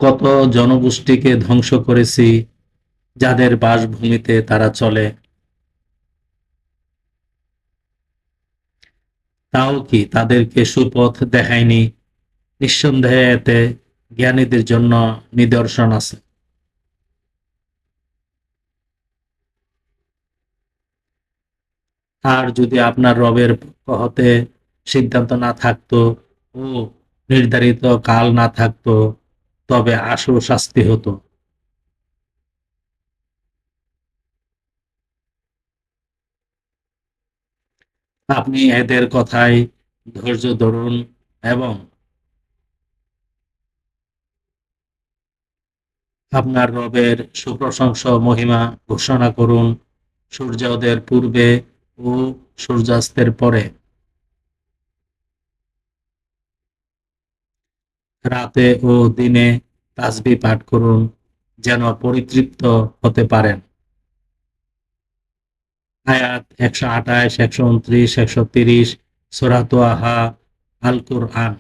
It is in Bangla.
কত জনগোষ্ঠীকে ধ্বংস করেছি, যাদের বাসভূমিতে তারা চলে। তাও কি তাদেরকে সুপথ দেখায়নি? নিঃসন্দেহে এতে জ্ঞানীদের জন্য নিদর্শন আছে। আর যদি আপনার রবের পক্ষ হতে সিদ্ধান্ত না থাকতো ও নির্ধারিত কাল না থাকতো, তবে আশু শাস্তি হতো। আপনি এদের কথায় ধৈর্য ধরুন এবং আপনার রবের সুপ্রশংস মহিমা ঘোষণা করুন সূর্যোদয়ের পূর্বে ও সূর্যাস্তের পরে। রাতে ও দিনে তাসবিহ পাঠ করুন, যেন পরিতৃপ্ত হতে পারেন। আয়াত ১২৮, ১২৯, ১৩০ সূরা তোহা, আল কুরআন।